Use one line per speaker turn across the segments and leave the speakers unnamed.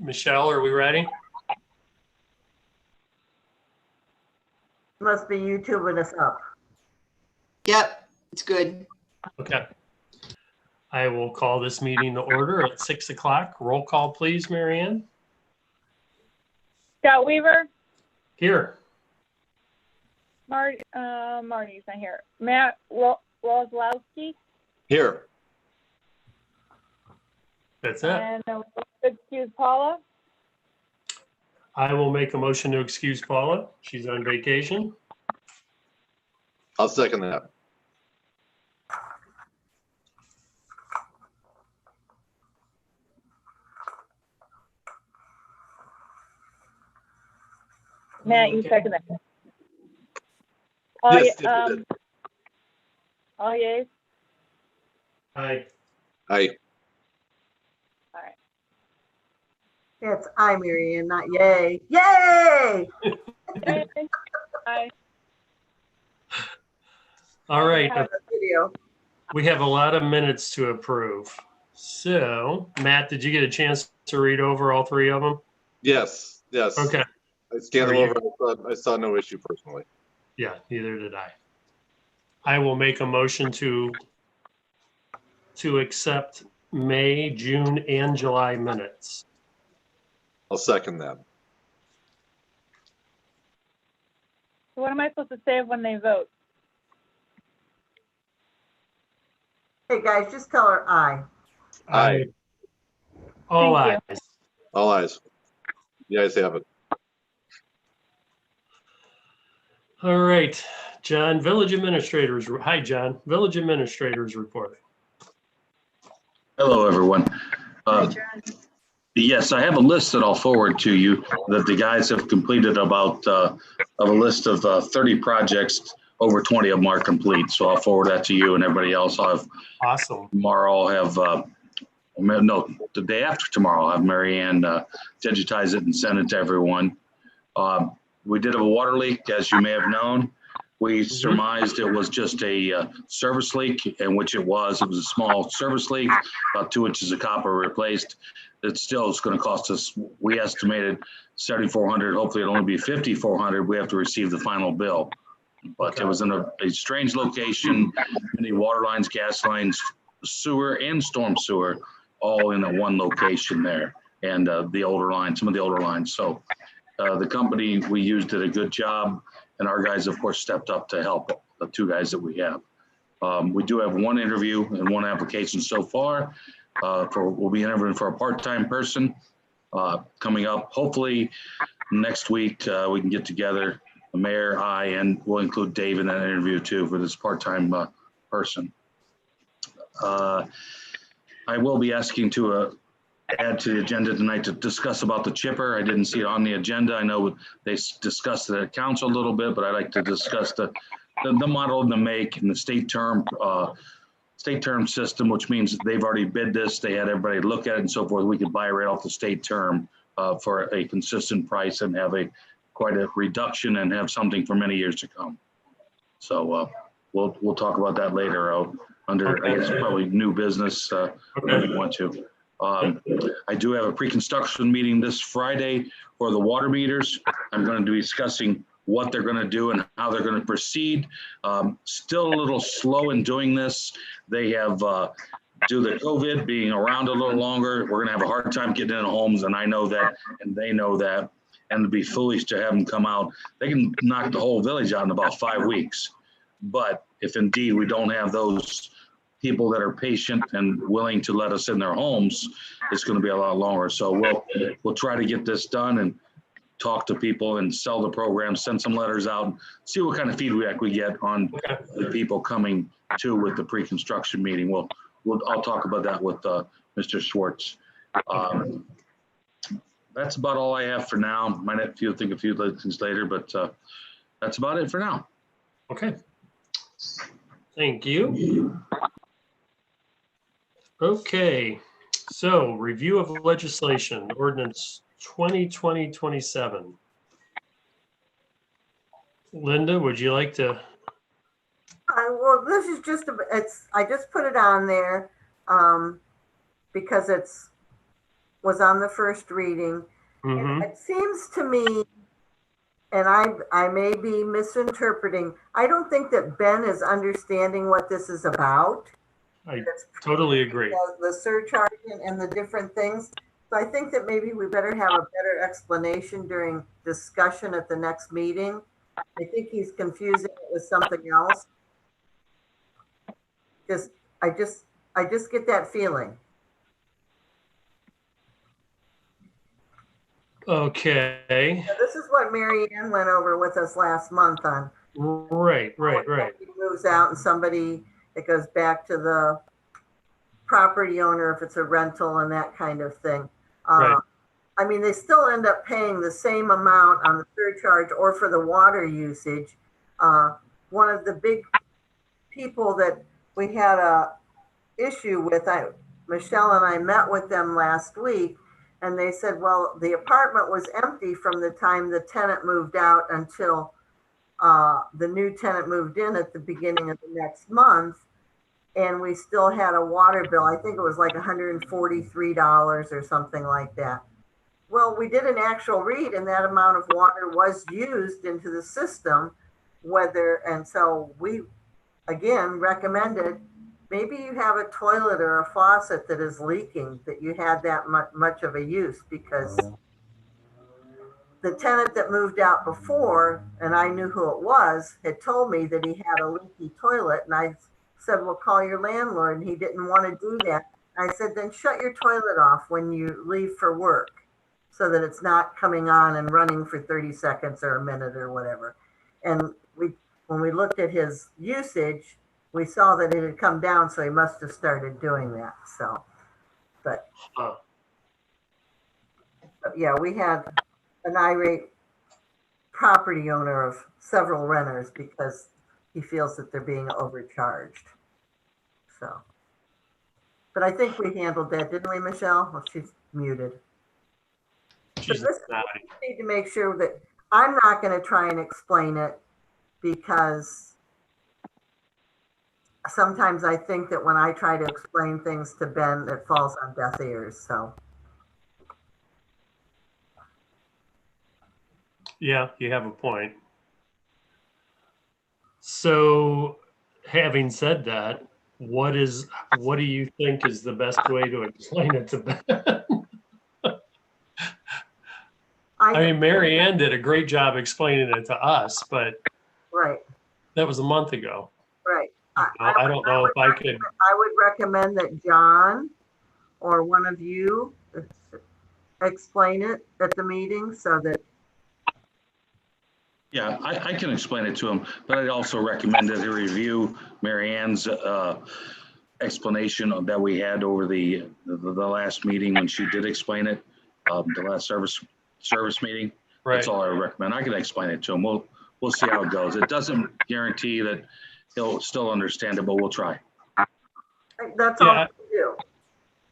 Michelle, are we ready?
Must be YouTubing us up.
Yep, it's good.
Okay. I will call this meeting to order at 6 o'clock. Roll call, please, Marianne.
Scott Weaver,
Here.
Marty's not here. Matt Roslowski,
Here.
That's it.
and excuse Paula.
I will make a motion to excuse Paula. She's on vacation.
I'll second that.
Matt, you
Okay.
second that.
Yes, yes, it
All yeas?
Aye.
Aye.
All right.
It's I, Marianne, not yay. Yay!
Aye.
All right.
The video.
We have a lot of minutes to approve. So, Matt, did you get a chance to read over all three of them?
Yes, yes.
Okay.
I scanned them
Are you-
over. I saw no issue personally.
Yeah, neither did I. I will make a motion to accept May, June, and July minutes.
I'll second that.
So what am I supposed to say when they vote?
Hey, guys, just tell her I.
Aye.
All
Thank
ayes.
All ayes. You guys have it.
All right, John, Village Administrators. Hi, John. Village Administrators report.
Hello, everyone.
Hi, John.
Yes, I have a list that I'll forward to you that the guys have completed about of a list of 30 projects. Over 20 of them are complete. So I'll forward that to you and everybody else. I'll have
Awesome.
tomorrow. I'll have no, the day after tomorrow. I'll have Marianne digitize it and send it to everyone. We did have a water leak, as you may have known. We surmised it was just a service leak, and which it was. It was a small service leak, about 2 inches of copper replaced. It still is going to cost us, we estimated $7,400. Hopefully it'll only be $5,400. We have to receive the final bill. But it was in a strange location, many water lines, gas lines, sewer, and storm sewer, all in a one location there. And the older lines, some of the older lines. So the company we used did a good job, and our guys, of course, stepped up to help the two guys that we have. We do have one interview and one application so far. We'll be interviewing for a part-time person coming up. Hopefully next week we can get together, the mayor, I, and we'll include Dave in that interview too for this part-time person. I will be asking to add to the agenda tonight to discuss about the chipper. I didn't see it on the agenda. I know they discussed it at council a little bit, but I'd like to discuss the model and the make and the state term system, which means they've already bid this. They had everybody look at it and so forth. We could buy right off the state term for a consistent price and have quite a reduction and have something for many years to come. So we'll talk about that later under, I guess, probably new business, whatever you want to. I do have a pre-construction meeting this Friday for the water meters. I'm going to be discussing what they're going to do and how they're going to proceed. Still a little slow in doing this. They have, due to COVID being around a little longer, we're going to have a hard time getting in homes, and I know that, and they know that, and it'd be foolish to have them come out. They can knock the whole village out in about 5 weeks. But if indeed we don't have those people that are patient and willing to let us in their homes, it's going to be a lot longer. So we'll try to get this done and talk to people and sell the program, send some letters out, see what kind of feedback we get on the people coming to with the pre-construction meeting. I'll talk about that with Mr. Schwartz. That's about all I have for now. Might have to think a few things later, but that's about it for now.
Okay. Thank you. Okay, so review of legislation, ordinance 2020-27. Linda, would you like to?
Well, this is just I just put it on there because it's was on the first reading.
Hmm.
And it seems to me, and I may be misinterpreting, I don't think that Ben is understanding what this is about.
I totally agree.
The surcharge and the different things. So I think that maybe we better have a better explanation during discussion at the next meeting. I think he's confusing it with something else. Just, I just get that feeling.
Okay.
So this is what Mary Ann went over with us last month on.
Right.
When somebody moves out and somebody, it goes back to the property owner if it's a rental and that kind of thing.
Right.
I mean, they still end up paying the same amount on the surcharge or for the water usage. One of the big people that we had a issue with, Michelle and I met with them last week, and they said, well, the apartment was empty from the time the tenant moved out until the new tenant moved in at the beginning of the next month. And we still had a water bill. I think it was like $143 or something like that. Well, we did an actual read, and that amount of water was used into the system. And so we, again, recommended maybe you have a toilet or a faucet that is leaking, that you had that much of a use, because the tenant that moved out before, and I knew who it was, had told me that he had a leaky toilet. And I said, well, call your landlord. And he didn't want to do that. I said, then shut your toilet off when you leave for work so that it's not coming on and running for 30 seconds or a minute or whatever. And when we looked at his usage, we saw that it had come down, so he must have started doing that. So, but yeah, we had an irate property owner of several renters because he feels that they're being overcharged. So, but I think we handled that, didn't we, Michelle? Well, she's muted.
She's
But this,
not.
we need to make sure that I'm not going to try and explain it, because sometimes I think that when I try to explain things to Ben, it falls on deaf ears. So,
Yeah, you have a point. So, having said that, what do you think is the best way to explain it to Ben? I mean, Mary Ann did a great job explaining it to us, but
right,
that was a month ago.
right.
I don't know if I could.
I would recommend that John or one of you explain it at the meeting so that.
Yeah, I can explain it to him, but I'd also recommend that he review Mary Ann's explanation that we had over the last meeting when she did explain it, the last service meeting.
Right.
That's all I recommend. I can explain it to him. We'll see how it goes. It doesn't guarantee that he'll still understand it, but we'll try.
That's all we do.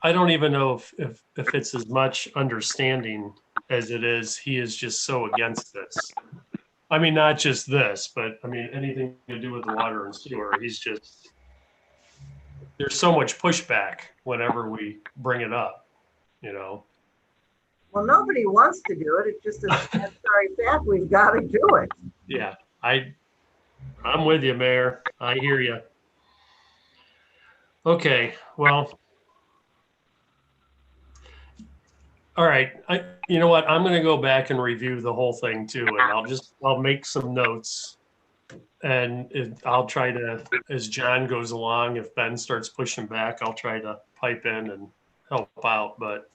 I don't even know if it's as much understanding as it is. He is just so against this. I mean, not just this, but I mean, anything to do with the water and sewer. He's just, there's so much pushback whenever we bring it up, you know?
Well, nobody wants to do it. It's just a sad, sorry fact. We've got to do it.
Yeah, I'm with you, Mayor. I hear you. Okay, well. All right, you know what? I'm going to go back and review the whole thing too, and I'll make some notes, and I'll try to, as John goes along, if Ben starts pushing back, I'll try to pipe in and help out. But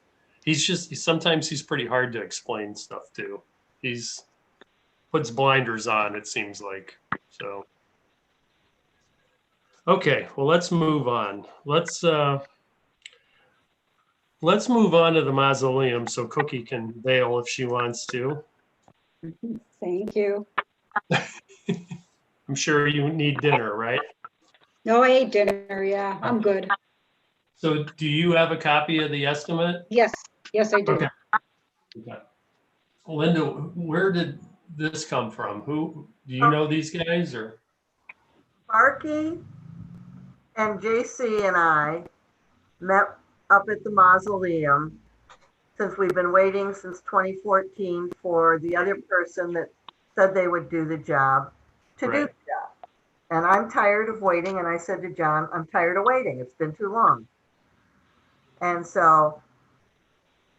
sometimes he's pretty hard to explain stuff to. He's puts blinders on, it seems like. So, okay, well, let's move on. Let's move on to the mausoleum so Cookie can bail if she wants to.
Thank you.
I'm sure you need dinner, right?
No, I ate dinner. Yeah, I'm good.
So do you have a copy of the estimate?
Yes, I do.
Okay. Linda, where did this come from? Who, do you know these guys or?
Sparky and JC and I met up at the mausoleum, since we've been waiting since 2014 for the other person that said they would do the job to do the
Right.
job. And I'm tired of waiting. And I said to John, I'm tired of waiting. It's been too long. And so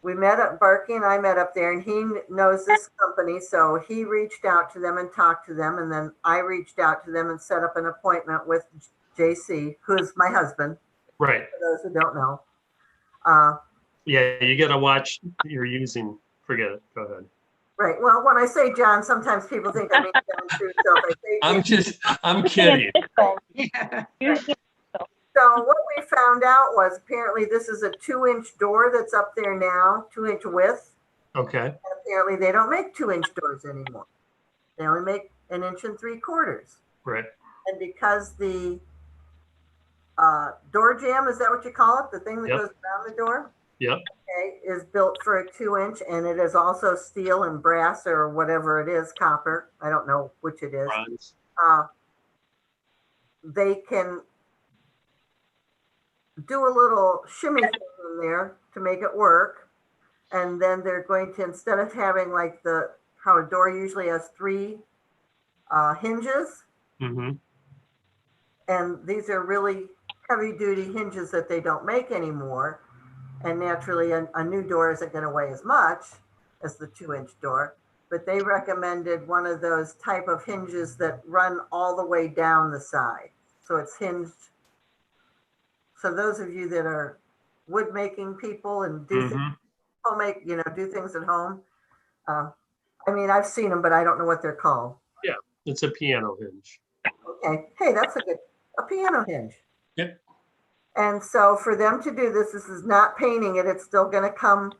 we met up, Barky and I met up there, and he knows this company. So he reached out to them and talked to them. And then I reached out to them and set up an appointment with JC, who's my husband,
Right.
for those who don't know.
Yeah, you gotta watch you're using, forget it, go ahead.
Right. Well, when I say John, sometimes people think I mean John too. So if I say
I'm kidding.
Yeah.
So what we found out was apparently this is a 2-inch door that's up there now, 2-inch width.
Okay,
And apparently they don't make 2-inch doors anymore. They only make 1 3/4 inches.
right.
And because the door jamb, is that what you call it? The thing that
Yep.
goes around the door?
Yep.
Okay, is built for a 2-inch, and it is also steel and brass or whatever it is, copper. I don't know which it is.
Bronze.
They can do a little shimmy thing in there to make it work. And then they're going to, instead of having like how a door usually has 3 hinges,
Mm-hmm.
and these are really heavy duty hinges that they don't make anymore. And naturally a new door isn't going to weigh as much as the 2-inch door, but they recommended one of those type of hinges that run all the way down the side. So it's hinged. So those of you that are wood making people and do things,
Mm-hmm.
homemade, do things at home. I mean, I've seen them, but I don't know what they're called.
It's a piano hinge.
Okay. Hey, that's a piano hinge.
Yep.
And so for them to do this is not painting it. It's still going to come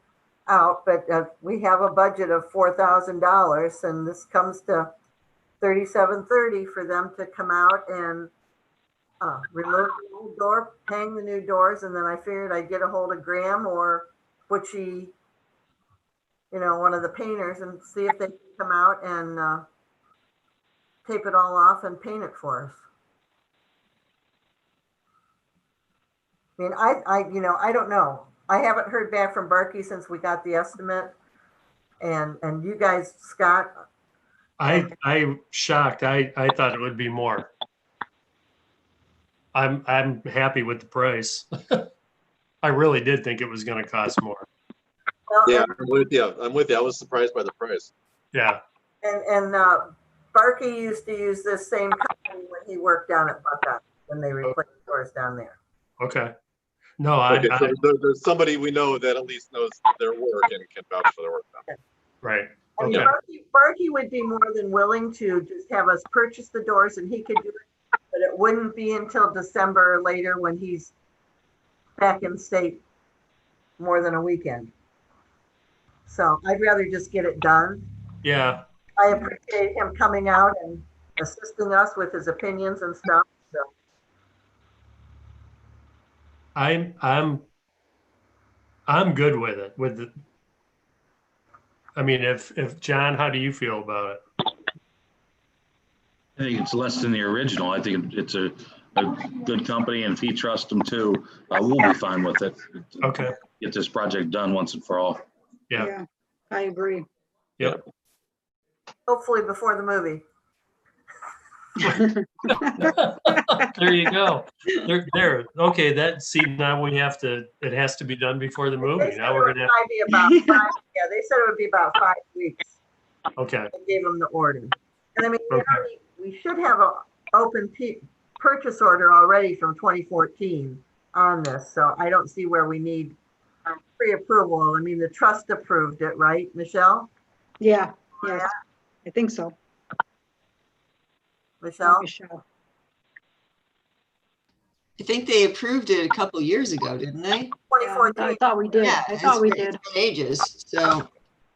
out, but we have a budget of $4,000, and this comes to $3,730 for them to come out and remove the old door, hang the new doors, and then I figured I'd get a hold of Graham or Butchie, one of the painters, and see if they can come out and tape it all off and paint it for us. I mean, I don't know. I haven't heard back from Barky since we got the estimate, and you guys, Scott.
I'm shocked. I thought it would be more. I'm happy with the price. I really did think it was gonna cost more.
Well,
Yeah, I'm with you. I was surprised by the price.
Yeah,
And Barky used to use this same company when he worked down at Buckeye, when they replaced doors down there.
okay. No,
Okay, so there's somebody we know that at least knows their work and can vouch for their work now.
right.
I mean,
Okay.
Barky would be more than willing to just have us purchase the doors, and he could do it, but it wouldn't be until December or later when he's back in state more than a weekend. So I'd rather just get it done.
Yeah,
I appreciate him coming out and assisting us with his opinions and stuff. So
I'm good with it. I mean, if John, how do you feel about it?
I think it's less than the original. I think it's a good company, and if he trusts them too, we'll be fine with it.
Okay.
Get this project done once and for all.
Yeah.
I agree.
Yep.
hopefully before the movie.
There you go. There. Okay. Now it has to be done before the
They
movie.
said
Now
it
we're
would
gonna.
probably be about 5. Yeah, they said it would be about 5 weeks.
Okay.
I gave them the order, and I mean,
Okay.
we should have an open purchase order already from 2014 on this, so I don't see where we need pre-approval. I mean, the trust approved it, right, Michelle?
Yeah, yes, I think so.
Michelle?
Michelle.
I think they approved it a couple years ago, didn't they?
Yeah,
2014.
I thought we did.
Yeah,
I thought we did.
it's been ages. So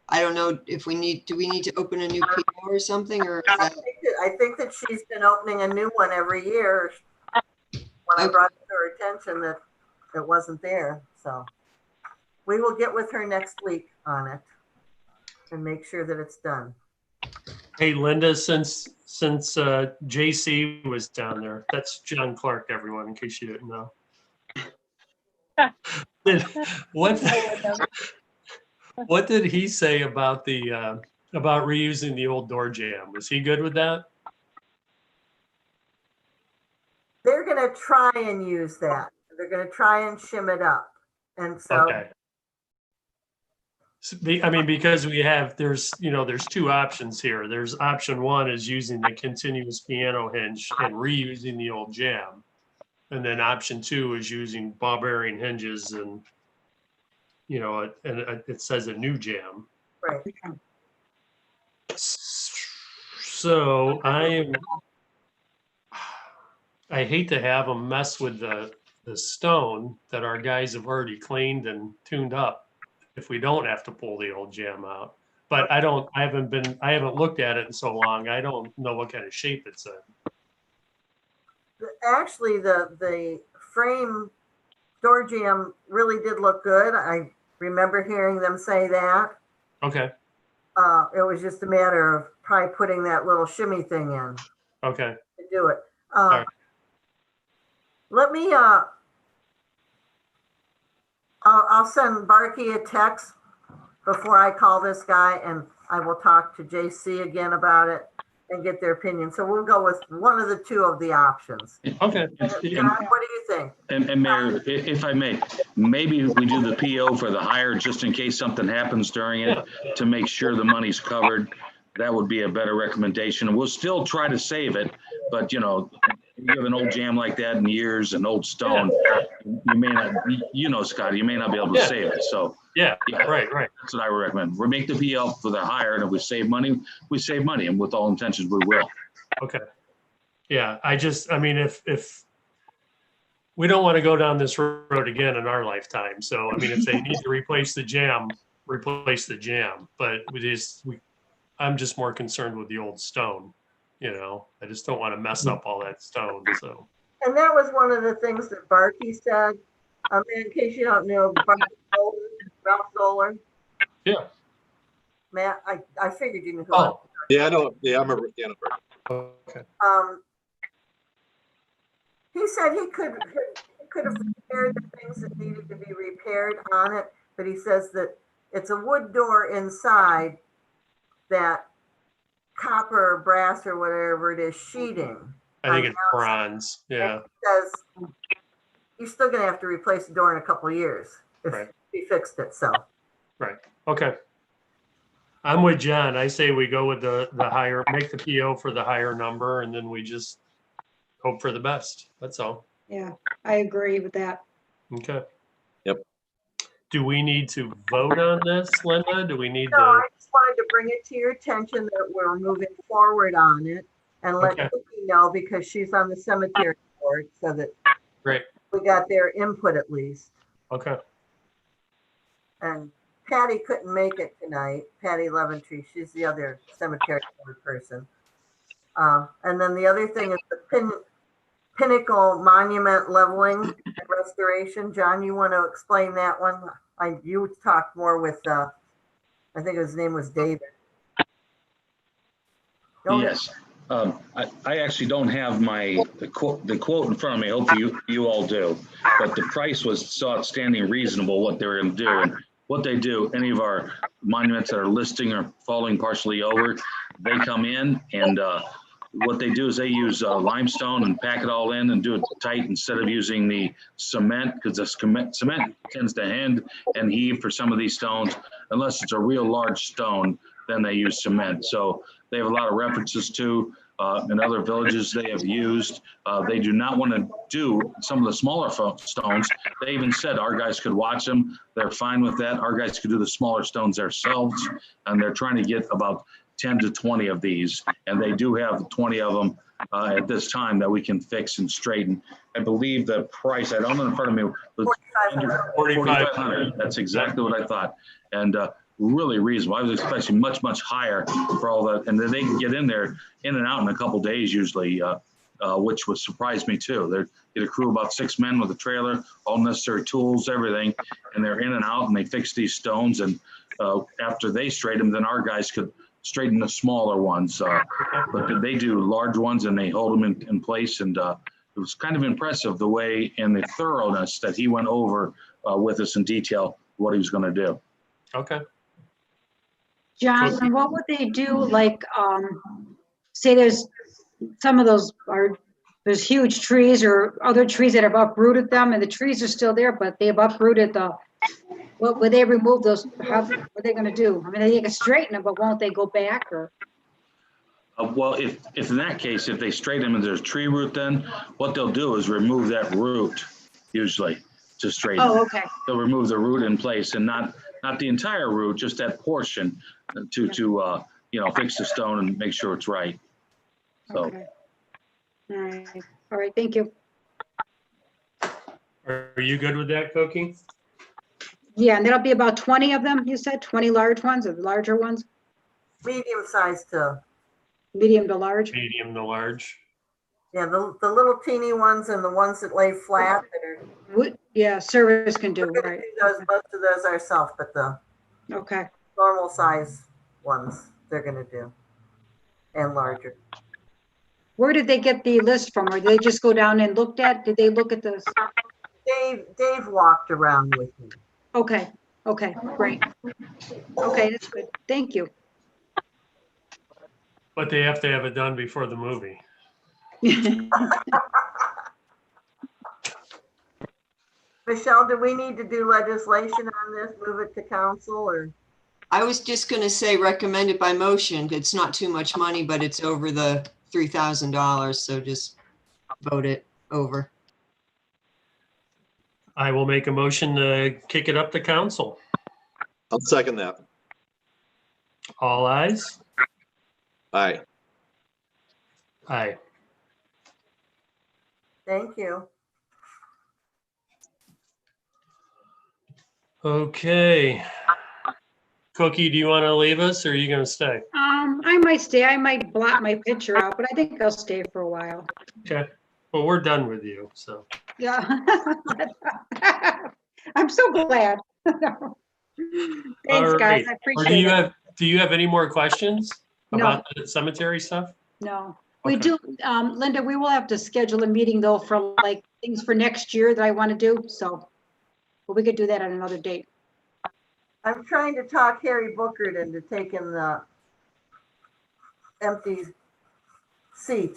I don't know if do we need to open a new PO or something, or is that,
I think that she's been opening a new one every year. When I brought it to her attention that it wasn't there, so we will get with her next week on it and make sure that it's done.
Hey, Linda, since JC was down there, that's John Clark, everyone, in case you didn't know. What did he say about about reusing the old door jamb? Was he good with that?
They're gonna try and use that. They're gonna try and shim it up. And so,
Okay. I mean, because there's two options here. There's option one is using the continuous piano hinge and reusing the old jamb. And then option two is using ball bearing hinges and, it says a new jamb.
right,
So I hate to have them mess with the stone that our guys have already cleaned and tuned up if we don't have to pull the old jam out. But I haven't looked at it in so long. I don't know what kind of shape it's in.
actually, the frame door jamb really did look good. I remember hearing them say that.
Okay.
It was just a matter of probably putting that little shimmy thing in
Okay.
to do it.
right.
Let me, I'll send Barkey a text before I call this guy, and I will talk to JC again about it and get their opinion. So we'll go with one of the two of the options.
Okay.
John, what do you think?
And Mayor, if I may, maybe we do the PO for the hire just in case something happens during it to make sure the money's covered. That would be a better recommendation. We'll still try to save it, but you have an old jam like that in years, an old stone, you may not, Scott, you may not be able to save it. So
Yeah. Right.
that's what I would recommend. We make the PO for the hire, and if we save money, we save money, and with all intentions, we will.
Okay. Yeah. I mean, if we don't want to go down this road again in our lifetime. So, I mean, if they need to replace the jam, replace the jam. But I'm just more concerned with the old stone. I just don't want to mess up all that stone. So.
And that was one of the things that Barkey said. In case you don't know, Ralph Zoller.
Yeah.
Matt, I figured you knew who.
Oh.
Yeah, I know. Yeah, I remember. Yeah, I know.
Okay.
He said he could have repaired the things that needed to be repaired on it, but he says that it's a wood door inside that copper or brass or whatever it is sheeting.
I think it's bronze. Yeah.
Says you're still going to have to replace the door in a couple of years if he fixed it. So.
Right. Okay. I'm with John. I say we go with the higher, make the PO for the higher number, and then we just hope for the best. That's all.
Yeah, I agree with that.
Okay.
Yep.
Do we need to vote on this, Linda? Do we need
No,
to?
I just wanted to bring it to your attention that we're moving forward on it and let
Okay.
Vicki know because she's on the cemetery board so that
Great.
we got their input at least.
Okay.
And Patty couldn't make it tonight. Patty Leventree, she's the other cemetery board person. And then the other thing is the Pinnacle Monument leveling and restoration. John, you want to explain that one? You talked more with, I think his name was David.
Yes. I actually don't have the quote in front of me. I hope you all do. But the price was so outstanding, reasonable what they were going to do. And what they do, any of our monuments that are listing or falling partially over, they come in and what they do is they use limestone and pack it all in and do it tight instead of using the cement, because the cement tends to hand and heave for some of these stones. Unless it's a real large stone, then they use cement. So they have a lot of references to in other villages they have used. They do not want to do some of the smaller stones. They even said our guys could watch them. They're fine with that. Our guys could do the smaller stones themselves, and they're trying to get about 10 to 20 of these, and they do have 20 of them at this time that we can fix and straighten. I believe the price, I don't know in front of me, was 4,500. That's exactly what I thought. And really reasonable. I was expecting much, much higher for all that. And then they can get in there, in and out in a couple days usually, which would surprise me too. They get a crew of about 6 men with a trailer, all necessary tools, everything, and they're in and out and they fix these stones. And after they straighten them, then our guys could straighten the smaller ones. But they do large ones and they hold them in place. And it was kind of impressive the way and the thoroughness that he went over with us in detail what he was going to do.
Okay.
John, and what would they do, like, say there's some of those are, there's huge trees or other trees that have uprooted them and the trees are still there, but they've uprooted what would they remove those, what are they gonna do? I mean, they can straighten them, but won't they go back or?
Well, if in that case, if they straighten them and there's tree root, then what they'll do is remove that root usually to straighten.
Oh, okay,
They'll remove the root in place and not the entire root, just that portion to fix the stone and make sure it's right. So,
okay. All right, thank you.
Are you good with that, Cookie?
Yeah, and there'll be about 20 of them, you said, 20 large ones or the larger ones,
Medium sized to,
medium to large?
Medium to large?
yeah, the little teeny ones and the ones that lay flat that are.
Yeah, service can do,
We're gonna
right,
do those, most of those ourselves, but the
okay.
normal size ones they're gonna do. And larger.
Where did they get the list from? Or did they just go down and looked at, did they look at this?
Dave walked around with me.
Okay, great. Okay, that's good, thank you.
But they have to have it done before the movie.
Michelle, do we need to do legislation on this, move it to council or?
I was just gonna say recommended by motion. It's not too much money, but it's over the $3,000, so just vote it over.
I will make a motion to kick it up to council.
I'll second that.
All ayes?
Aye.
Aye.
Thank you.
Okay. Cookie, do you want to leave us or are you going to stay?
I might stay, I might blot my picture out, but I think I'll stay for a while.
Okay. Well, we're done with you, so.
Yeah. I'm so glad.
All
Thanks, guys,
right.
I
Or
appreciate it.
do you have any more questions
No.
about the cemetery stuff?
No, we
Okay.
do, Linda, we will have to schedule a meeting though for like things for next year that I want to do, so. But we could do that at another date.
I'm trying to talk Harry Bookert into taking the empty seat.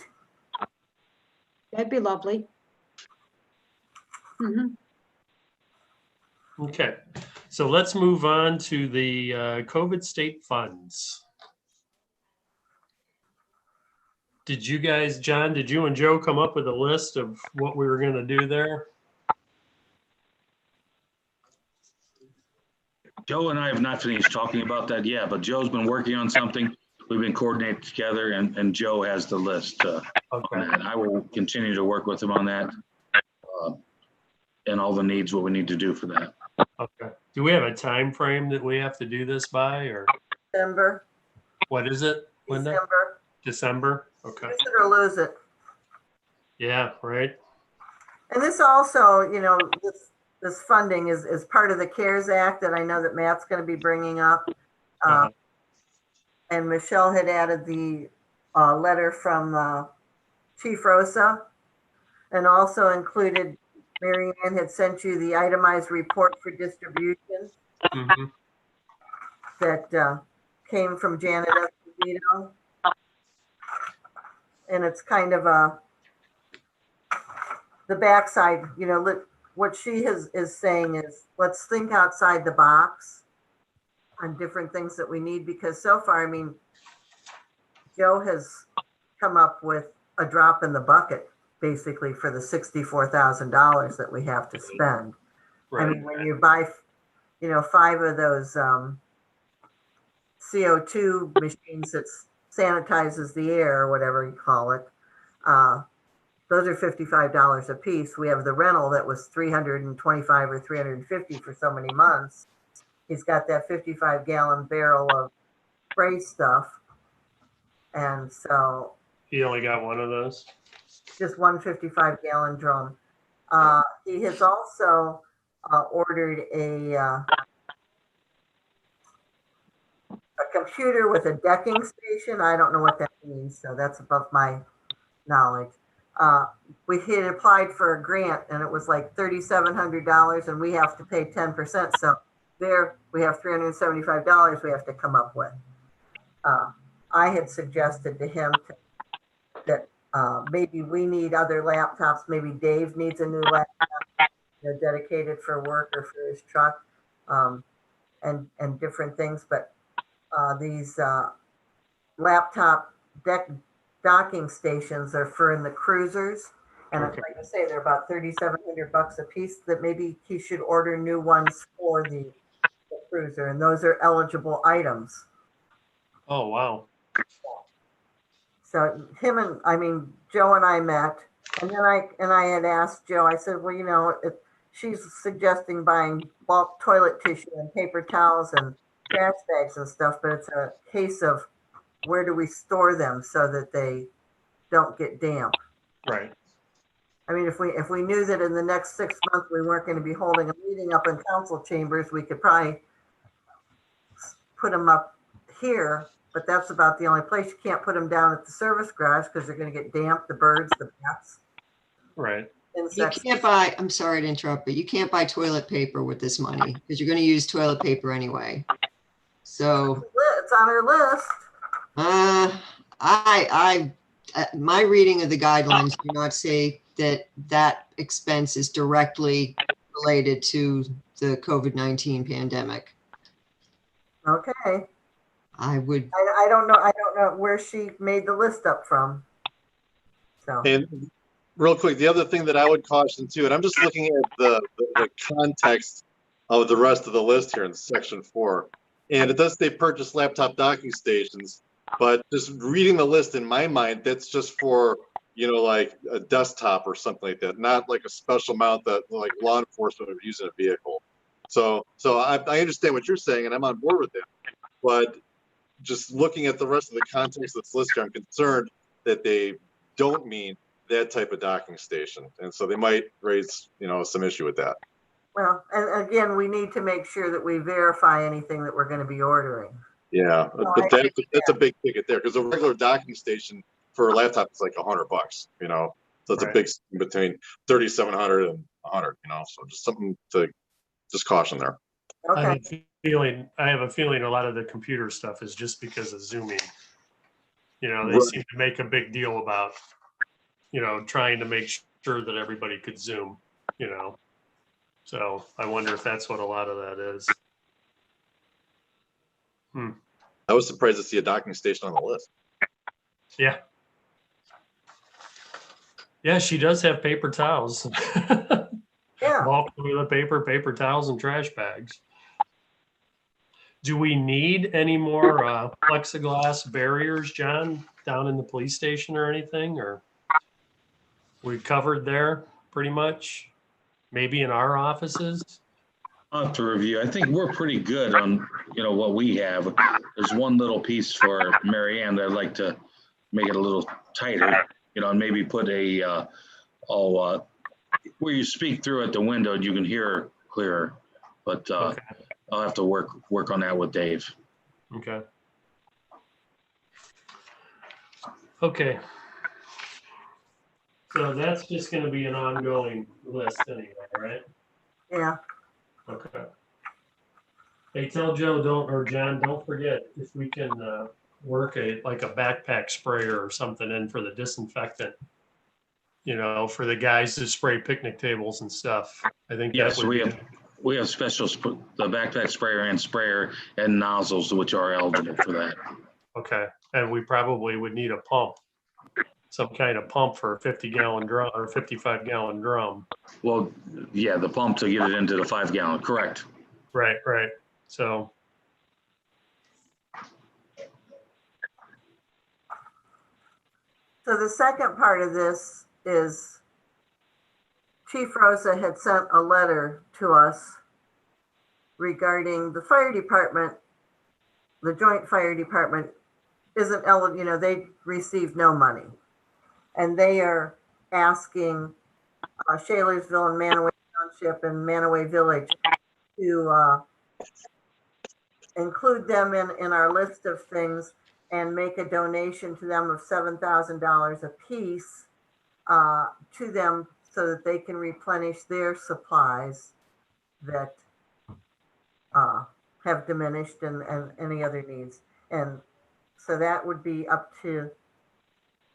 That'd be lovely. Mhm.
Okay. So let's move on to the COVID state funds. Did you guys, John, did you and Joe come up with a list of what we were going to do there?
Joe and I have not finished talking about that yet, but Joe's been working on something. We've been coordinating together and Joe has the list on
Okay.
that. I will continue to work with him on that and all the needs, what we need to do for that.
Okay. Do we have a time frame that we have to do this by or
December,
what is it, Linda?
December,
December? Okay.
use it or lose it.
Yeah, right.
And this also, this funding is part of the CARES Act that I know that Matt's going to be bringing up.
Uh-huh.
And Michelle had added the letter from Chief Rosa and also included, Mary Ann had sent you the itemized report for distribution
Mhm.
that came from Janet Esposito. And it's kind of the backside, what she is saying is let's think outside the box on different things that we need, because so far, I mean, Joe has come up with a drop in the bucket basically for the $64,000 that we have to spend. I
Right.
mean, when you buy, 5 of those CO2 machines that sanitizes the air or whatever you call it, those are $55 a piece. We have the rental that was $325 or $350 for so many months. He's got that 55-gallon barrel of spray stuff. And so
He only got one of those.
just one 55-gallon drum. He has also ordered a computer with a decking station. I don't know what that means, so that's above my knowledge. We had applied for a grant and it was like $3,700 and we have to pay 10%. So there we have $375 we have to come up with. I had suggested to him that maybe we need other laptops. Maybe Dave needs a new laptop, dedicated for work or for his truck, and different things. But these laptop docking stations are for in the cruisers. And
Okay.
like I say, they're about $3,700 a piece. That maybe he should order new ones for the cruiser, and those are eligible items.
Oh, wow.
So Joe and I met, and then I had asked Joe. I said, well, if she's suggesting buying bulk toilet tissue and paper towels and trash bags and stuff, but it's a case of where do we store them so that they don't get damp.
Right.
I mean, if we knew that in the next 6 months we weren't going to be holding a meeting up in council chambers, we could probably put them up here, but that's about the only place. You can't put them down at the service garage because they're going to get damp, the birds, the bats,
Right.
You
insects.
can't buy, I'm sorry to interrupt, but you can't buy toilet paper with this money because you're going to use toilet paper anyway. So,
It's on our list.
my reading of the guidelines do not say that expense is directly related to the COVID-19 pandemic.
Okay.
I would,
I don't know where she made the list up from. So
And real quick, the other thing that I would caution too, and I'm just looking at the context of the rest of the list here in section 4, and it does say purchase laptop docking stations, but just reading the list in my mind, that's just for, like a desktop or something like that, not like a special mount that like law enforcement would use in a vehicle. So I understand what you're saying, and I'm on board with that, but just looking at the rest of the context of this list here, I'm concerned that they don't mean that type of docking station, and so they might raise some issue with that.
well, and again, we need to make sure that we verify anything that we're going to be ordering.
Yeah,
No,
but that's a big ticket there, because a regular docking station for a laptop is like $100, so it's
Right.
a big between 3,700 and 100, so just something to just caution there.
I
Okay.
have a feeling a lot of the computer stuff is just because of Zooming. They
Right.
seem to make a big deal about, trying to make sure that everybody could Zoom, So I wonder if that's what a lot of that is.
I was surprised to see a docking station on the list.
Yeah. Yeah, she does have paper towels.
Yeah.
Bulk toilet paper, paper towels, and trash bags. Do we need any more plexiglass barriers, John, down in the police station or anything? Or we covered there pretty much? Maybe in our offices?
I'll have to review. I think we're pretty good on, what we have. There's one little piece for Mary Ann that I'd like to make it a little tighter, and maybe put where you speak through at the window, you can hear clearer. But
Okay.
I'll have to work on that with Dave.
Okay. Okay. So that's just going to be an ongoing list anyway, right?
Yeah.
Okay. Hey, tell Joe John, don't forget if we can work a backpack sprayer or something in for the disinfectant, for the guys to spray picnic tables and stuff. I think
Yes,
that would be
we have special, the backpack sprayer and nozzles, which are eligible for that.
okay. And we probably would need a pump, some kind of pump for a 50-gallon drum or 55-gallon drum.
Well, yeah, the pump to get it into the 5-gallon, correct.
Right. So.
So the second part of this is Chief Rosa had sent a letter to us regarding the fire department. The joint fire department isn't eligible, they received no money. And they are asking Shalersville and Manaway Township and Manaway Village to include them in our list of things and make a donation to them of $7,000 a piece to them so that they can replenish their supplies that have diminished and any other needs. And so that would be up to,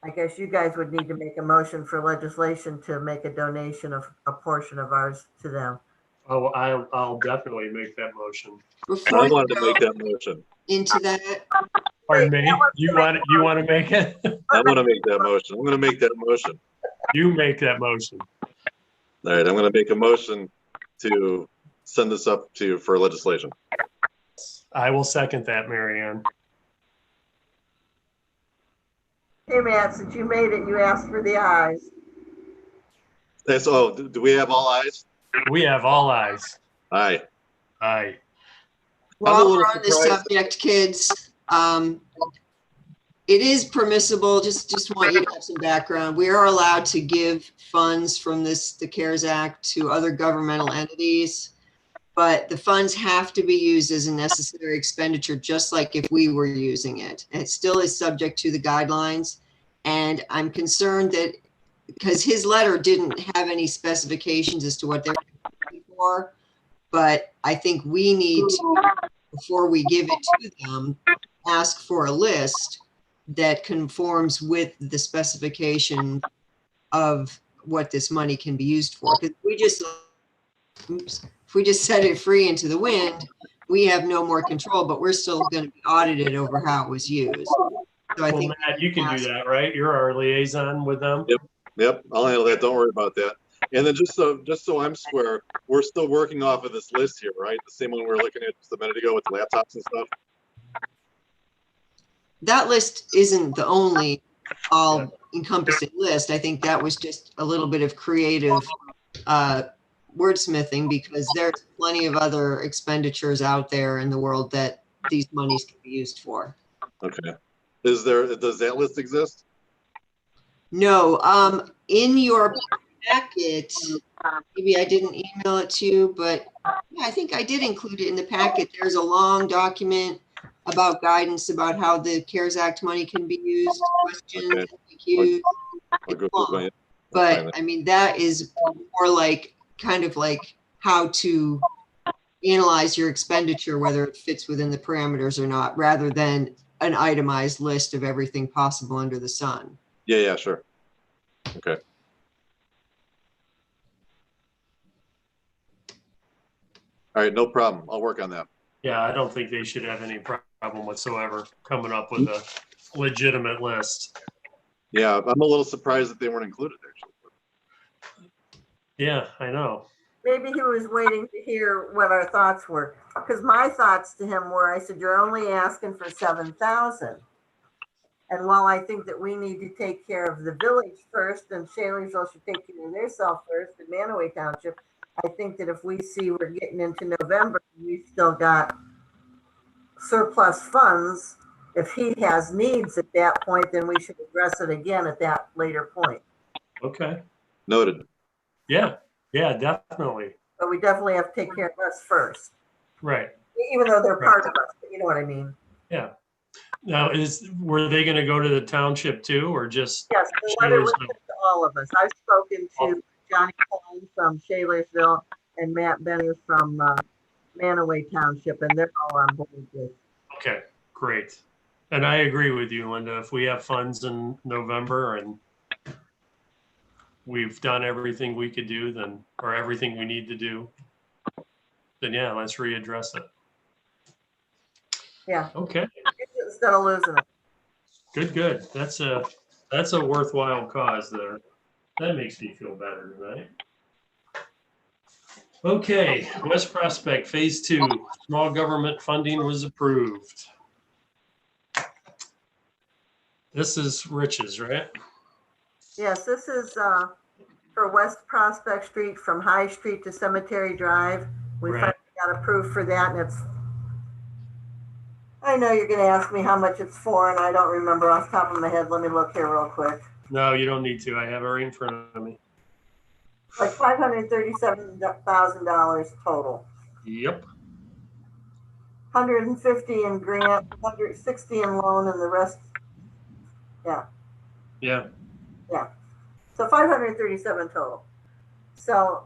I guess you guys would need to make a motion for legislation to make a donation of a portion of ours to them.
Oh, I'll definitely make that motion.
Before
I
you
wanted to
go
make that motion.
into that,
Pardon me? You want to make it?
I want to make that motion. I'm going to make that motion.
You make that motion.
All right, I'm going to make a motion to send this up to for legislation.
I will second that, Mary Ann.
Hey, Matt, since you made it, you asked for the ayes.
That's, oh, do we have all ayes?
We have all eyes.
Aye.
Aye.
while
little
we're on this
surprised.
subject, kids, it is permissible, just want you to have some background. We are allowed to give funds from the CARES Act to other governmental entities, but the funds have to be used as a necessary expenditure, just like if we were using it. And it still is subject to the guidelines. And I'm concerned that, because his letter didn't have any specifications as to what they're looking for, but I think we need to, before we give it to them, ask for a list that conforms with the specification of what this money can be used for. Because if we just set it free into the wind, we have no more control, but we're still going to be audited over how it was used. So I
Well,
think
Matt, you can do that, right? You're our liaison with them.
Yep, I'll handle that. Don't worry about that. And then just so I'm square, we're still working off of this list here, right? The same one we were looking at just a minute ago with the laptops and stuff.
that list isn't the only all-encompassing list. I think that was just a little bit of creative wordsmithing, because there's plenty of other expenditures out there in the world that these monies can be used for.
Okay. Does that list exist?
No, in your packet, maybe I didn't email it to you, but yeah, I think I did include it in the packet. There's a long document about guidance about how the CARES Act money can be used, questions,
Okay.
FAQs.
I'll go
long.
through my.
But I mean, that is more like kind of like how to analyze your expenditure, whether it fits within the parameters or not, rather than an itemized list of everything possible under the sun.
Yeah, sure. Okay. All right, no problem. I'll work on that.
Yeah, I don't think they should have any problem whatsoever coming up with a legitimate list.
Yeah, I'm a little surprised that they weren't included, actually.
Yeah, I know.
Maybe he was waiting to hear what our thoughts were. Because my thoughts to him were, I said, you're only asking for 7,000. And while I think that we need to take care of the village first, and Shalersville should take care of their self first, and Mantua Township, I think that if we see we're getting into November, we've still got surplus funds. If he has needs at that point, then we should address it again at that later point.
Okay.
Noted.
Yeah, definitely.
But we definitely have to take care of us first,
Right.
even though they're part of us. But you know what I mean?
Yeah. Now, were they going to go to the township too, or just?
Yes, the letter was sent to all of us. I've spoken to Johnny Cohen from Shalersville and Matt Benner from Mantua Township, and they're all on board with this.
Okay, great. And I agree with you, Linda. If we have funds in November and we've done everything we could do, then, or everything we need to do, then yeah, let's readdress it.
Yeah.
Okay.
Instead of losing it.
Good. That's a worthwhile cause there. That makes me feel better tonight. Okay, West Prospect Phase 2, small government funding was approved. This is Rich's, right?
Yes, this is for West Prospect Street from High Street to Cemetery Drive. We finally got approved for that, and it's, I know you're going to ask me how much it's for, and I don't remember off the top of my head. Let me look here real quick.
No, you don't need to. I have it right in front of me.
Like $537,000 total.
Yep.
150 in grant, 160 in loan, and the rest. Yeah. So 537 total. So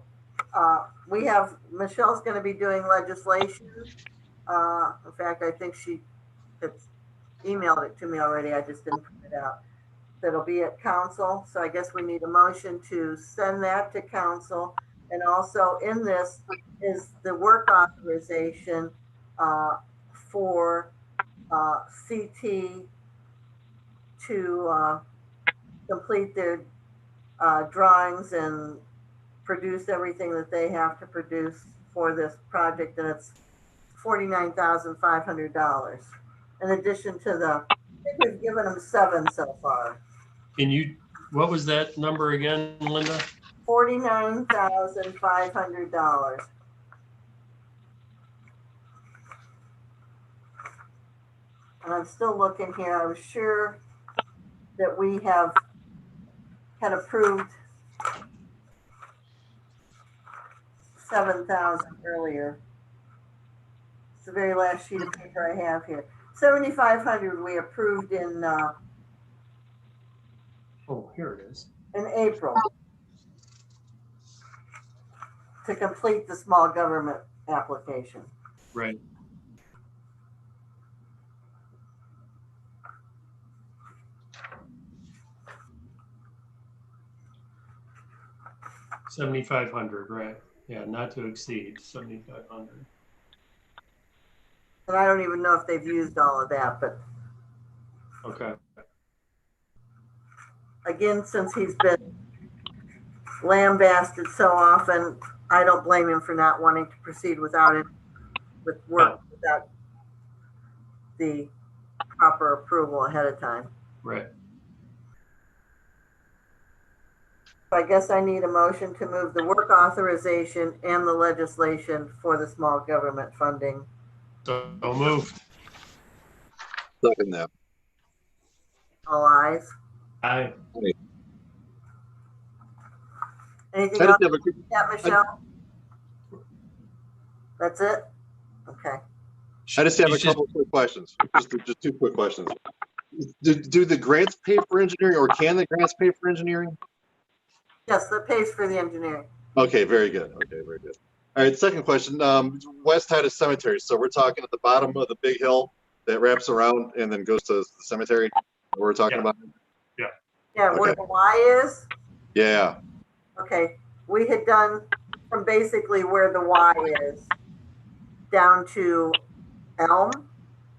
we have, Michelle's gonna be doing legislation. In fact, I think she had emailed it to me already. I just didn't print it out. That'll be at council. So I guess we need a motion to send that to council. And also in this is the work authorization for CT to complete their drawings and produce everything that they have to produce for this project. And it's $49,500 in addition to the, I think we've given them 7 so far.
Can you, what was that number again, Linda?
$49,500. And I'm still looking here. I was sure that we had approved 7,000 earlier. It's the very last sheet of paper I have here. 7,500 we approved in
Oh, here it is.
April to complete the small government application.
Right. $7,500, right? Yeah, not to exceed 7,500.
And I don't even know if they've used all of that, but
Okay.
again, since he's been lambasted so often, I don't blame him for not wanting to proceed without it, with work, without the proper approval ahead of time.
Right.
So I guess I need a motion to move the work authorization and the legislation for the small government funding.
So moved.
Second that.
All ayes.
Aye.
Anything
I
else?
just have a quick-
Yeah, Michelle? That's it? Okay.
I just have a
She's
couple of quick questions. Just 2 quick questions. Do the grants pay for engineering, or can the grants pay for engineering?
Yes, that pays for the engineering.
Okay, very good. Okay, very good. All right, second question. West side of cemetery. So we're talking at the bottom of the big hill that wraps around and then goes to the cemetery. We're talking
Yeah.
about.
Yeah, where
Okay.
the Y is?
Yeah.
Okay, we had done from basically where the Y is down to Elm.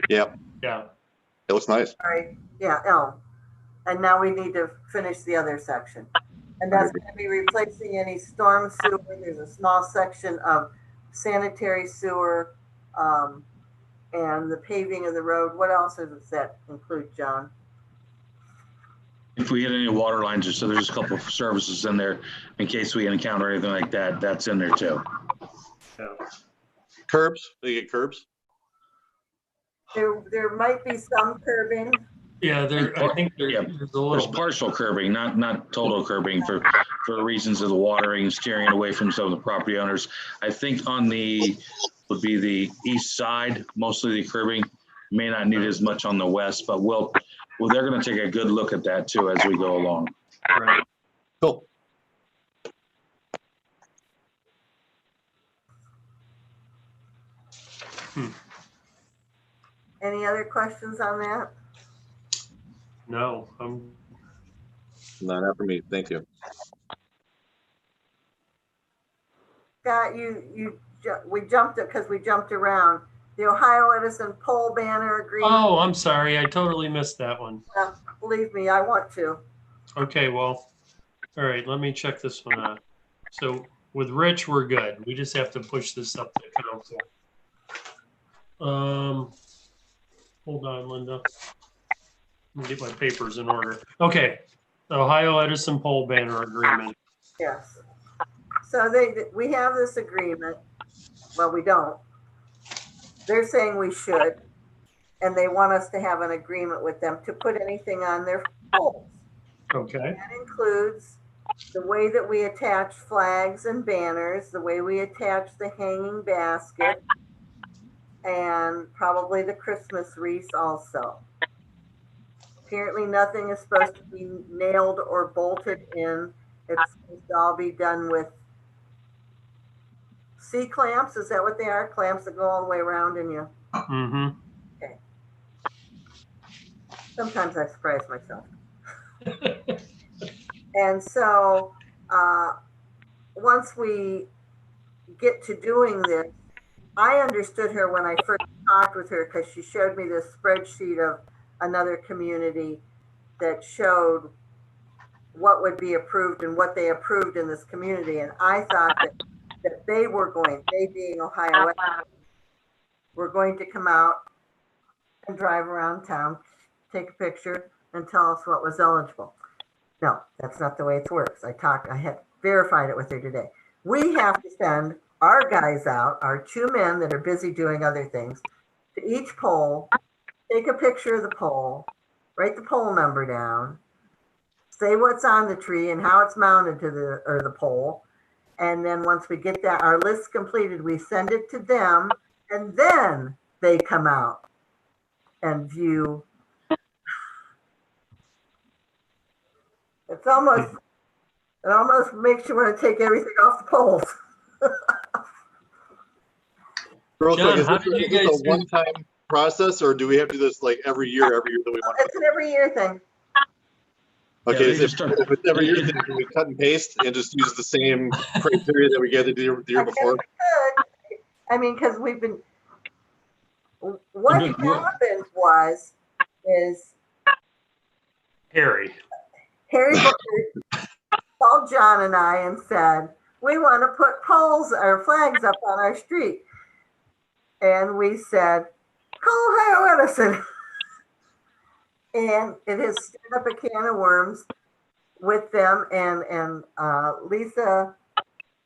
Yep.
Yeah.
It looks nice.
Sorry, yeah, Elm. And now we need to finish the other section. And that's going to be replacing any storm sewer. There's a small section of sanitary sewer and the paving of the road. What else does that include, John?
If we hit any water lines, or so there's a couple of services in there in case we encounter anything like that, that's in there too.
Yeah.
Curbs? Do you get curbs?
There might be some curbing.
Yeah, I think there's a
There's
little.
partial curbing, not total curbing for reasons of the watering, steering away from some of the property owners. I think on would be the east side, mostly the curbing. May not need as much on the west, but they're going to take a good look at that too as we go along.
Right.
Cool.
Any other questions on that?
No,
No, not for me. Thank you.
Scott, we jumped it because we jumped around. The Ohio Edison pole banner agreement.
oh, I'm sorry. I totally missed that one.
Believe me, I want to.
Okay, well, all right, let me check this one out. So with Rich, we're good. We just have to push this up to council. Hold on, Linda. Let me get my papers in order. Okay, the Ohio Edison pole banner agreement.
Yes. So we have this agreement. Well, we don't. They're saying we should, and they want us to have an agreement with them to put anything on their poles.
Okay,
That includes the way that we attach flags and banners, the way we attach the hanging basket, and probably the Christmas wreath also. Apparently nothing is supposed to be nailed or bolted in. It's supposed to all be done with C-clamps, is that what they are? Clamps that go all the way around and you,
Mm-hmm.
sometimes I surprise myself. And so, once we get to doing this, I understood her when I first talked with her because she showed me this spreadsheet of another community that showed what would be approved and what they approved in this community. And I thought that they being Ohio, were going to come out and drive around town, take a picture, and tell us what was eligible. No, that's not the way it works. I had verified it with her today. We have to send our guys out, our 2 men that are busy doing other things, to each pole, take a picture of the pole, write the pole number down, say what's on the tree and how it's mounted to the pole. And then once we get that, our list completed, we send it to them, and then they come out and view. It almost makes you want to take everything off the poles.
Real
John,
quick,
how
is
did you
this
guys
a
do-
one-time process, or do we have to do this like every year that we want?
It's an every year thing.
Okay,
they
if
just start-
if it's every year, then can we cut and paste and just use the same criteria that we get the year
I guess
before?
we could. I mean, because we've been. What happened is
Harry.
Harry Booker called John and I and said, we want to put poles or flags up on our street. And we said, call Ohio Edison. And it has stirred up a can of worms with them. And Lisa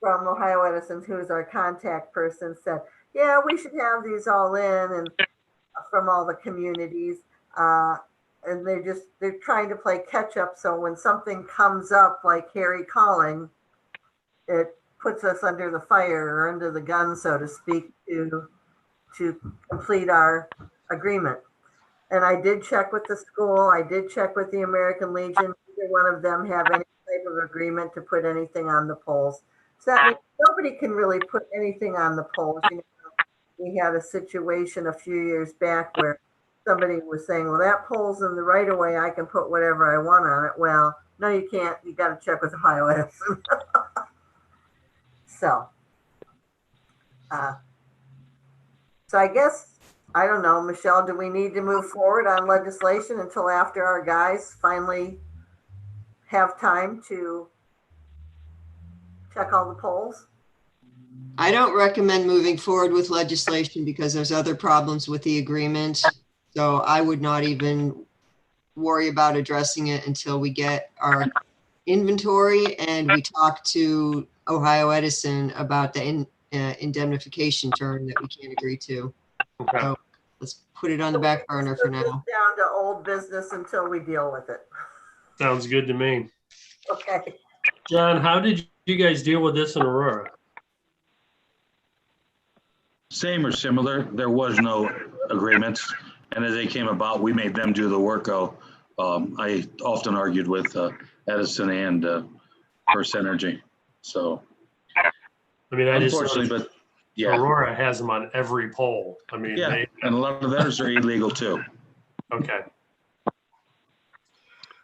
from Ohio Edison, who is our contact person, said, yeah, we should have these all in and from all the communities. And they're trying to play catch up. So when something comes up like Harry calling, it puts us under the fire or under the gun, so to speak, to complete our agreement. And I did check with the school. I did check with the American Legion. Neither one of them have any type of agreement to put anything on the poles. So that means nobody can really put anything on the poles. You know, we had a situation a few years back where somebody was saying, well, that pole's in the right of way. I can put whatever I want on it. Well, no, you can't. You got to check with Ohio Edison. So I guess, I don't know, Michelle, do we need to move forward on legislation until after our guys finally have time to check all the polls?
I don't recommend moving forward with legislation because there's other problems with the agreement. So I would not even worry about addressing it until we get our inventory and we talk to Ohio Edison about the indemnification term that we can't agree to.
Okay.
So let's put it on the back burner for now.
Just down to old business until we deal with it.
Sounds good to me.
Okay.
John, how did you guys deal with this in Aurora?
Same or similar. There was no agreement. And as they came about, we made them do the work. I often argued with Edison and First Energy. So
I mean, I just
unfortunately,
noticed
but yeah,
Aurora has them on every pole. I mean,
yeah. And a lot of theirs are illegal too.
Okay.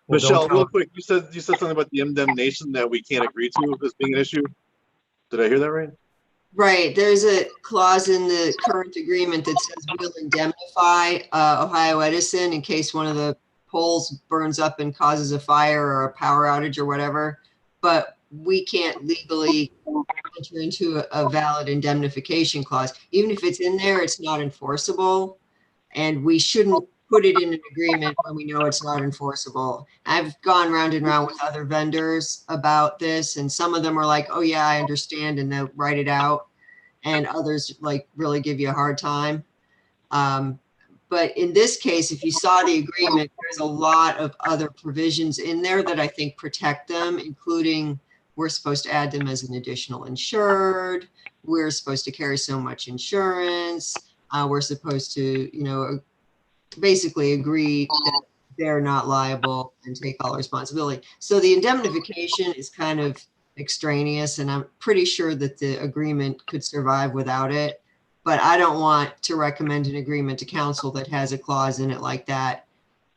Well,
Michelle,
don't
real
count-
quick, you said something about the indemnation that we can't agree to as being an issue. Did I hear that right?
Right. There's a clause in the current agreement that says we'll indemnify Ohio Edison in case one of the poles burns up and causes a fire or a power outage or whatever. But we can't legally enter into a valid indemnification clause. Even if it's in there, it's not enforceable. And we shouldn't put it in an agreement when we know it's not enforceable. I've gone round and round with other vendors about this, and some of them are like, oh yeah, I understand, and they'll write it out. And others like really give you a hard time. But in this case, if you saw the agreement, there's a lot of other provisions in there that I think protect them, including we're supposed to add them as an additional insured. We're supposed to carry so much insurance. We're supposed to, you know, basically agree that they're not liable and take all responsibility. So the indemnification is kind of extraneous, and I'm pretty sure that the agreement could survive without it. But I don't want to recommend an agreement to council that has a clause in it like that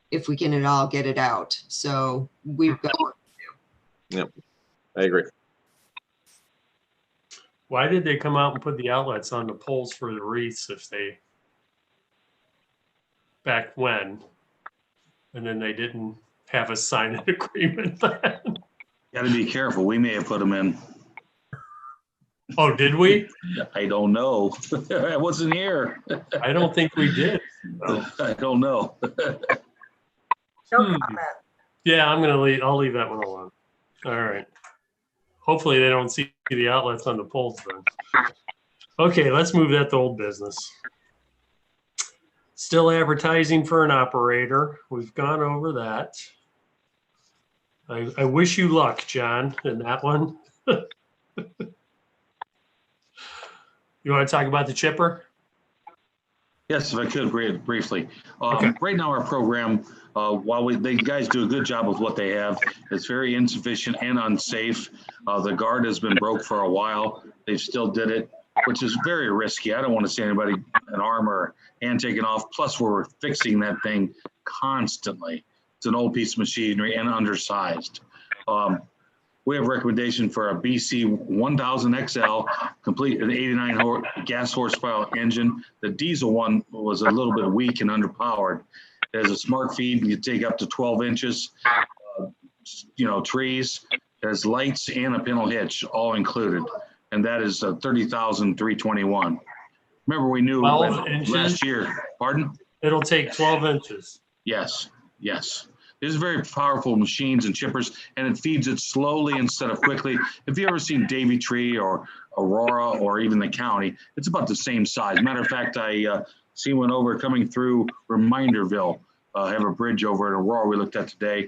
if we can at all get it out. So we've got work.
Yep, I agree.
Why did they come out and put the outlets on the poles for the wreaths if they, back when? And then they didn't have us sign an agreement then?
Got to be careful. We may have put them in.
Oh, did we?
I don't know. I wasn't here.
I don't think we did. No.
I don't know.
No
Hmm.
comment.
Yeah, I'll leave that one alone. All right. Hopefully they don't see the outlets on the poles then. Okay, let's move that to old business. Still advertising for an operator. We've gone over that. I wish you luck, John, in that one. You want to talk about the chipper?
Yes, if I could briefly.
Okay.
Right now, our program, while the guys do a good job with what they have, it's very insufficient and unsafe. The guard has been broke for a while. They still did it, which is very risky. I don't want to see anybody an arm or hand taken off. Plus, we're fixing that thing constantly. It's an old piece of machinery and undersized. We have a recommendation for a BC 1000 XL, complete an 89 gas horsepower engine. The diesel one was a little bit weak and underpowered. It has a smart feed. You take up to 12 inches, trees. It has lights and a pintle hitch, all included. And that is 30,321. Remember, we knew
12 inches?
last year. Pardon?
It'll take 12 inches.
Yes. These are very powerful machines and chippers, and it feeds it slowly instead of quickly. If you ever seen Davy Tree or Aurora or even the county, it's about the same size. Matter of fact, I see one over coming through Reminderville. Have a bridge over at Aurora we looked at today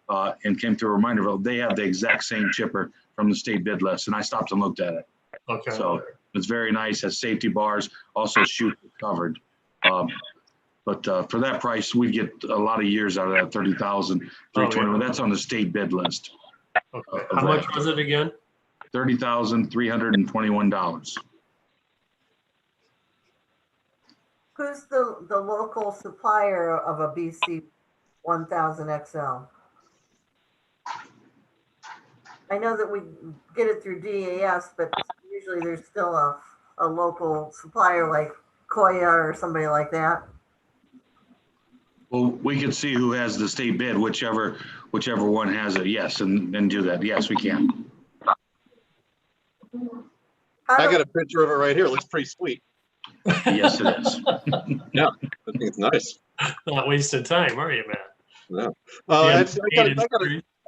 and came through Reminderville. They have the exact same chipper from the state bid list, and I stopped and looked at it.
Okay.
So it's very nice, has safety bars, also chute covered. But for that price, we get a lot of years out of that 30,320. That's on the state bid list.
Okay. How much was it again?
$30,321.
Who's the local supplier of a BC 1000 XL? I know that we get it through DAS, but usually there's still a local supplier like Koya or somebody like that.
Well, we can see who has the state bid, whichever one has it, yes, and do that. Yes, we can.
I got a picture of it right here. It looks pretty sweet.
Yes, it is.
Yeah, I think it's nice.
Not wasting time, are you, Matt?
No.
Yeah,
Actually, I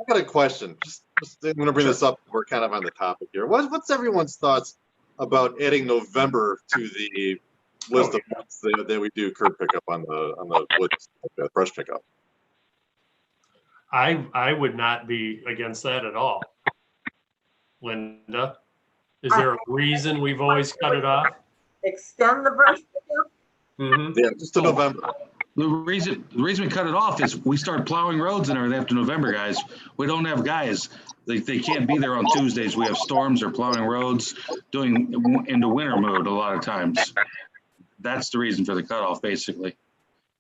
got a question. Just I'm going to bring this up. We're kind of on the topic here. What's everyone's thoughts about adding November to the list of months that we do curb pickup on the woods, brush pickup?
I would not be against that at all. Linda, is there a reason we've always cut it off?
Extend the brush pickup?
Mm-hmm.
Yeah, just to November.
The reason we cut it off is we start plowing roads and everything after November, guys. We don't have guys. They can't be there on Tuesdays. We have storms or plowing roads, doing into winter mode a lot of times. That's the reason for the cutoff, basically.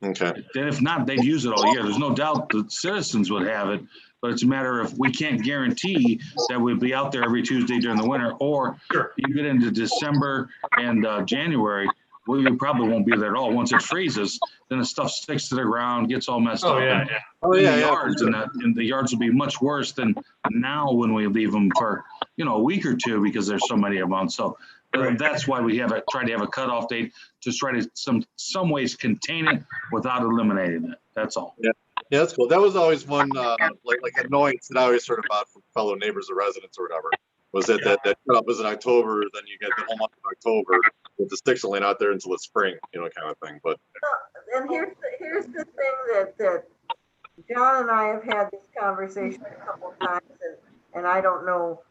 Okay.
Then if not, they'd use it all year. There's no doubt the citizens would have it, but it's a matter of we can't guarantee that we'd be out there every Tuesday during the winter, or
Sure.
you get into December and January, well, you probably won't be there at all. Once it freezes, then the stuff sticks to the ground, gets all messed up.
Yeah.
In the yards, and the yards will be much worse than now when we leave them for a week or two because there's so many of them. So that's why we try to have a cutoff date to try to some ways contain it without eliminating it. That's all.
Yeah, that's cool. That was always one like annoyance that I always heard about from fellow neighbors or residents or whatever. Was that cutoff was in October, then you get the whole month of October with the sticks only out there until the spring, kind of thing. But
And here's the thing that John and I have had this conversation a couple of times, and I don't know.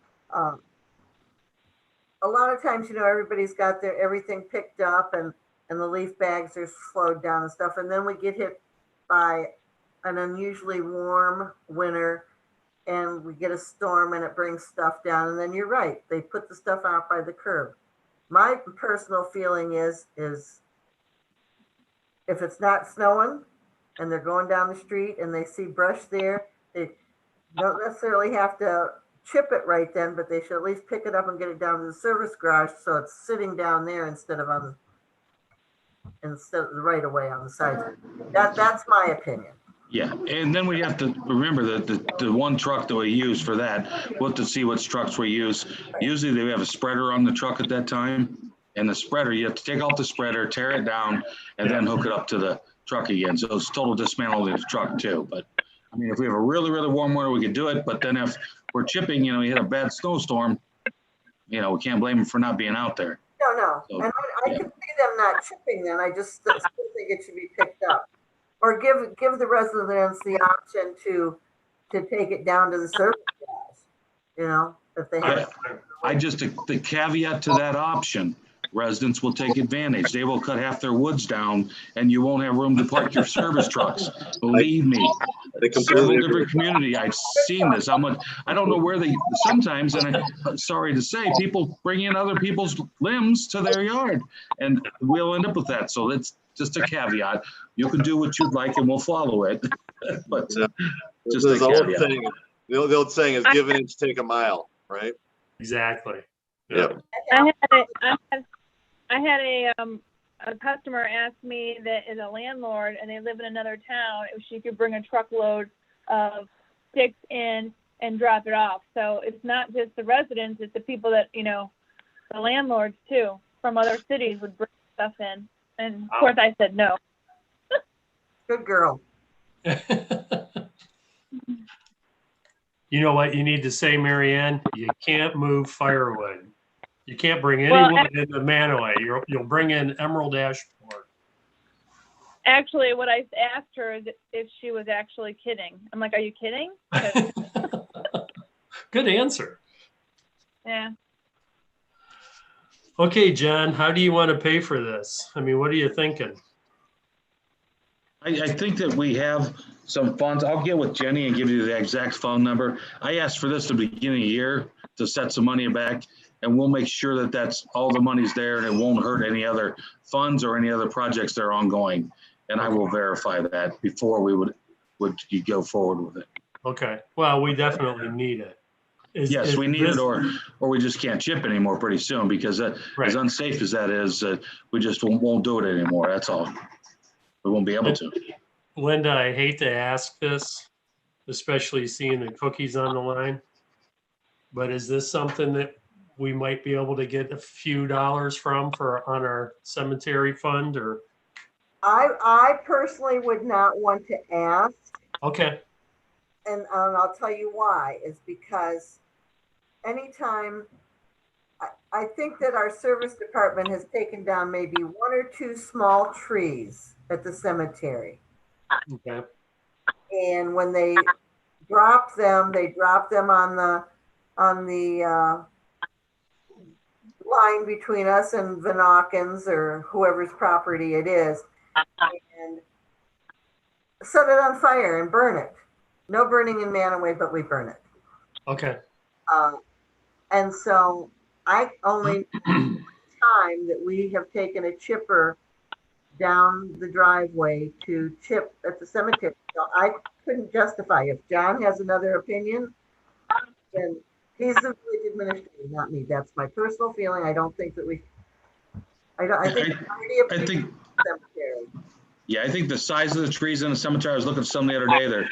A lot of times, everybody's got everything picked up, and the leaf bags are slowed down and stuff, and then we get hit by an unusually warm winter, and we get a storm and it brings stuff down, and then you're right, they put the stuff out by the curb. My personal feeling is if it's not snowing and they're going down the street and they see brush there, they don't necessarily have to chip it right then, but they should at least pick it up and get it down to the service garage so it's sitting down there instead of the right of way on the side. That's my opinion.
Yeah, and then we have to remember that the one truck that we use for that, we'll have to see what trucks we use. Usually they have a spreader on the truck at that time, and the spreader, you have to take out the spreader, tear it down, and then hook it up to the truck again. So it's total dismantling the truck too. But I mean, if we have a really, really warm winter, we could do it. But then if we're chipping, you know, you hit a bad snowstorm, you know, we can't blame them for not being out there.
No.
So,
And I can see them not chipping then. I just still think it should be picked up. Or give the residents the option to take it down to the service guys, you know, if they have.
I just, the caveat to that option, residents will take advantage. They will cut half their woods down and you won't have room to park your service trucks. Believe me, several different community, I've seen this. I don't know where sometimes, and I'm sorry to say, people bring in other people's limbs to their yard and we'll end up with that. So that's just a caveat. You can do what you'd like and we'll follow it. But just a caveat.
The old saying is give an inch, take a mile, right?
Exactly.
Yep.
I had a customer ask me that is a landlord and they live in another town if she could bring a truckload of sticks in and drop it off. So it's not just the residents, it's the people that, you know, the landlords too, from other cities would bring stuff in. And of course I said no.
Good girl.
You know what you need to say, Marianne? You can't move firewood. You can't bring any wood into Mantua. You'll bring in emerald ash board.
Actually, what I asked her is if she was actually kidding. I'm like, are you kidding?
Good answer.
Yeah.
Okay, John, how do you want to pay for this? I mean, what are you thinking?
I think that we have some funds. I'll get with Jenny and give you the exact phone number. I asked for this at the beginning of the year to set some money back, and we'll make sure that that's all the money's there and it won't hurt any other funds or any other projects that are ongoing. And I will verify that before we would go forward with it.
Okay. Well, we definitely need it.
Yes, we need it, or we just can't chip anymore pretty soon because as unsafe as that is, we just won't do it anymore. That's all. We won't be able to.
Linda, I hate to ask this, especially seeing the cookies on the line, but is this something that we might be able to get a few dollars from on our cemetery fund? Or
I personally would not want to ask.
Okay.
And I'll tell you why, is because anytime, I think that our service department has taken down maybe 1 or 2 small trees at the cemetery.
Okay.
And when they drop them on the line between us and Van Auken's or whoever's property it is, and set it on fire and burn it. No burning in Mantua, but we burn it.
Okay.
And so I only time that we have taken a chipper down the driveway to chip at the cemetery. So I couldn't justify. If John has another opinion, then he's the village administrator, not me. That's my personal feeling. I don't think that I think cemetery.
Yeah, I think the size of the trees in the cemetery, I was looking at some the other day, they're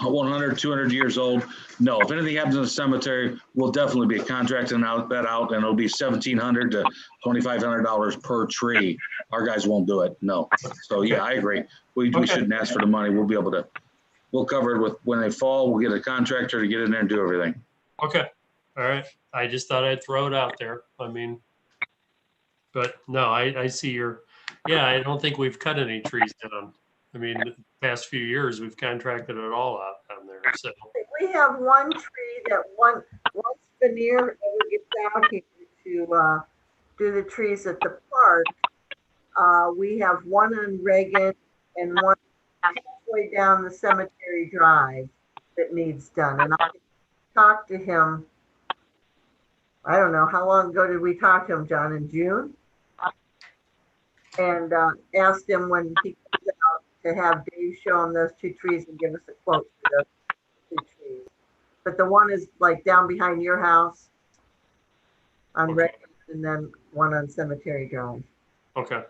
100, 200 years old. No, if anything happens in the cemetery, we'll definitely be contracting that out, and it'll be $1,700 to $2,500 per tree. Our guys won't do it, no. So yeah, I agree. We shouldn't ask for the money. We'll cover it with when they fall. We'll get a contractor to get in there and do everything.
Okay. All right. I just thought I'd throw it out there. I mean, but no, I see I don't think we've cut any trees down. I mean, the past few years, we've contracted it all out on there. So
we have one tree that once Veneer ever gets out here to do the trees at the park, we have one on Reagan and one halfway down the cemetery drive that needs done. And talked to him. I don't know, how long ago did we talk to him, John? In June? And asked him when he comes out to have Dave show him those 2 trees and give us a quote for those 2 trees. But the one is like down behind your house on Red, and then one on Cemetery Drive.
Okay.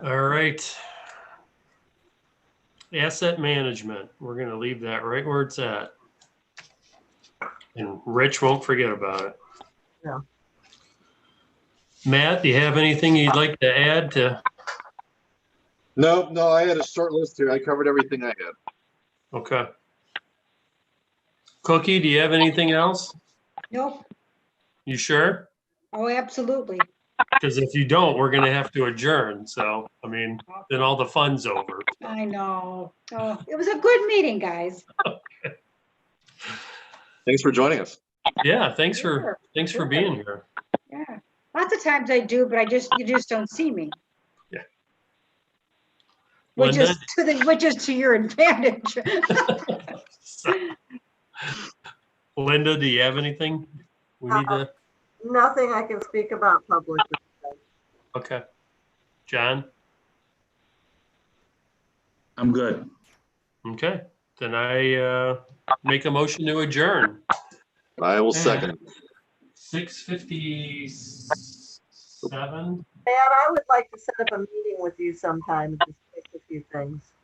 All right. Asset management, we're gonna leave that right where it's at. And Rich won't forget about it.
Yeah.
Matt, do you have anything you'd like to add to?
No, I had a short list here. I covered everything I had.
Okay. Cookie, do you have anything else?
Nope.
You sure?
Oh, absolutely.
Because if you don't, we're gonna have to adjourn. So, I mean, then all the fun's over.
I know. Oh, it was a good meeting, guys.
Thanks for joining us.
Yeah, thanks for
Sure.
being here.
Yeah. Lots of times I do, but you just don't see me.
Yeah.
Which
Linda?
is to your advantage.
Linda, do you have anything? We need to.
Nothing I can speak about publicly.
Okay. John?
I'm good.
Okay. Then I make a motion to adjourn.
I will second.
6:57.
Matt, I would like to set up a meeting with you sometime and discuss a few things.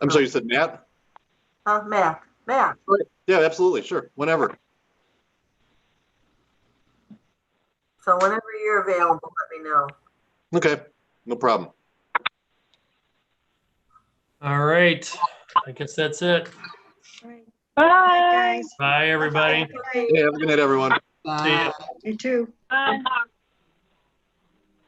I'm sorry, you said Matt?
Matt.
Yeah, absolutely. Sure. Whenever.
So whenever you're available, let me know.
Okay. No problem.
All right. I guess that's it.
Right.
Bye.
Guys.
Bye, everybody.
Bye.
Yeah, have a good night, everyone.
Bye.
ya.
You too.
Bye.